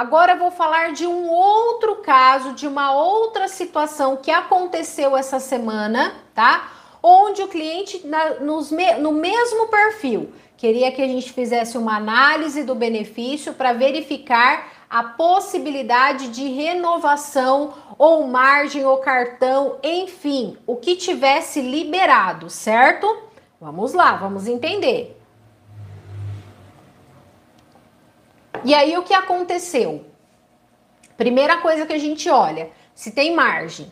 Agora eu vou falar de um outro caso, de uma outra situação que aconteceu essa semana, tá? Onde o cliente, no mesmo perfil, queria que a gente fizesse uma análise do benefício para verificar a possibilidade de renovação ou margem ou cartão, enfim, o que tivesse liberado, certo? Vamos lá, vamos entender. E aí o que aconteceu? Primeira coisa que a gente olha, se tem margem,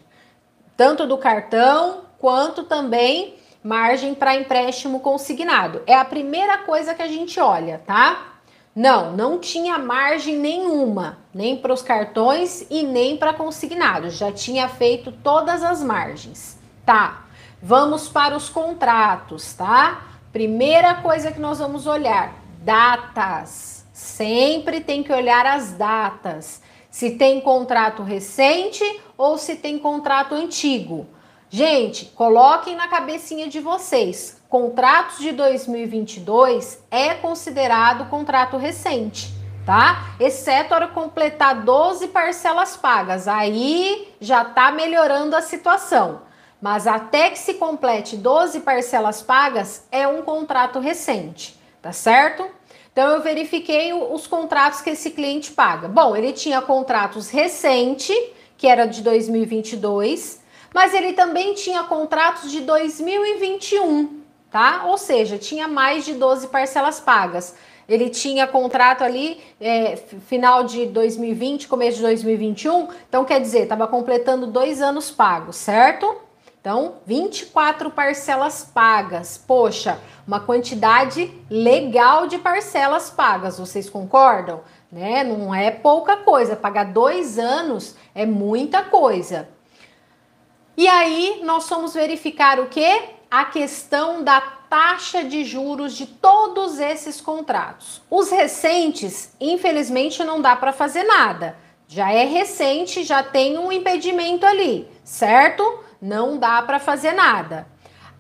tanto do cartão quanto também margem para empréstimo consignado. É a primeira coisa que a gente olha, tá? Não tinha margem nenhuma, nem para os cartões e nem para consignados. Já tinha feito todas as margens, tá? Vamos para os contratos, tá? Primeira coisa que nós vamos olhar, datas. Sempre tem que olhar as datas. Se tem contrato recente ou se tem contrato antigo. Gente, coloquem na cabecinha de vocês, contratos de 2022 é considerado contrato recente, tá? Exceto a hora de completar 12 parcelas pagas, aí já tá melhorando a situação. Mas até que se complete 12 parcelas pagas, é um contrato recente, tá certo? Então eu verifiquei os contratos que esse cliente paga. Bom, ele tinha contratos recentes, que era de 2022, mas ele também tinha contratos de 2021, tá? Ou seja, tinha mais de 12 parcelas pagas. Ele tinha contrato ali, final de 2020, começo de 2021, então quer dizer, estava completando 2 anos pagos, certo? Então, 24 parcelas pagas. Poxa, uma quantidade legal de parcelas pagas, vocês concordam? Né? Não é pouca coisa, pagar 2 anos é muita coisa. E aí, nós vamos verificar o quê? A questão da taxa de juros de todos esses contratos. Os recentes, infelizmente, não dá para fazer nada. Já é recente, já tem um impedimento ali, certo? Não dá para fazer nada.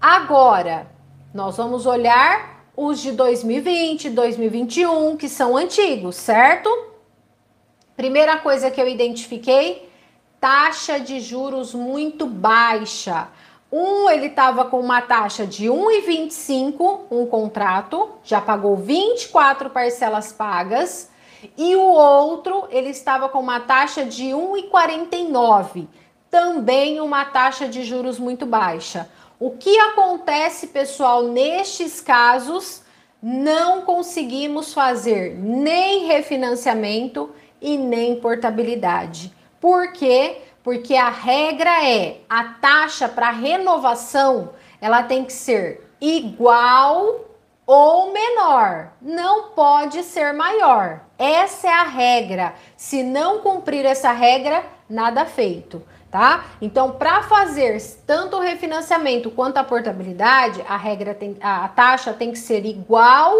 Agora, nós vamos olhar os de 2020, 2021, que são antigos, certo? Primeira coisa que eu identifiquei, taxa de juros muito baixa. Ele estava com uma taxa de 1,25, um contrato, já pagou 24 parcelas pagas, e o outro, ele estava com uma taxa de 1,49, também uma taxa de juros muito baixa. O que acontece, pessoal, nestes casos? Não conseguimos fazer nem refinanciamento e nem portabilidade. Por quê? Porque a regra é a taxa para renovação, ela tem que ser igual ou menor, não pode ser maior. Essa é a regra. Se não cumprir essa regra, nada feito, tá? Então, para fazer tanto o refinanciamento quanto a portabilidade, a taxa tem que ser igual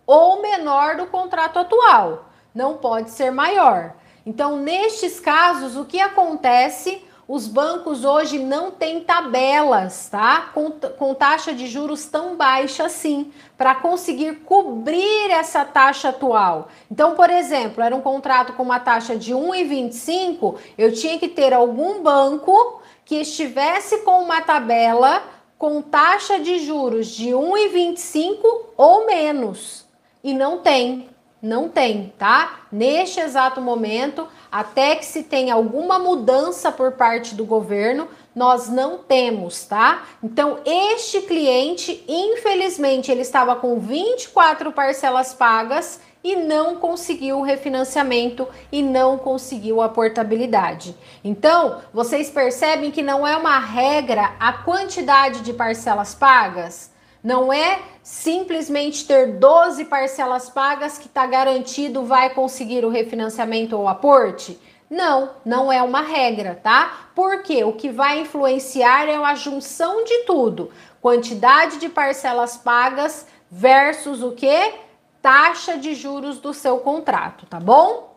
ou menor do contrato atual. Não pode ser maior. Então, nestes casos, o que acontece? Os bancos hoje não têm tabelas, tá? Com taxa de juros tão baixa assim, para conseguir cobrir essa taxa atual. Então, por exemplo, era um contrato com uma taxa de 1,25, eu tinha que ter algum banco que estivesse com uma tabela com taxa de juros de 1,25 ou menos. E não tem. Não tem, tá? Neste exato momento, até que se tenha alguma mudança por parte do governo, nós não temos, tá? Então, este cliente, infelizmente, ele estava com 24 parcelas pagas e não conseguiu o refinanciamento e não conseguiu a portabilidade. Então, vocês percebem que não é uma regra a quantidade de parcelas pagas? Não é simplesmente ter 12 parcelas pagas que está garantido vai conseguir o refinanciamento ou aporte? Não, não é uma regra, tá? Porque o que vai influenciar é a junção de tudo. Quantidade de parcelas pagas versus o quê? Taxa de juros do seu contrato, tá bom?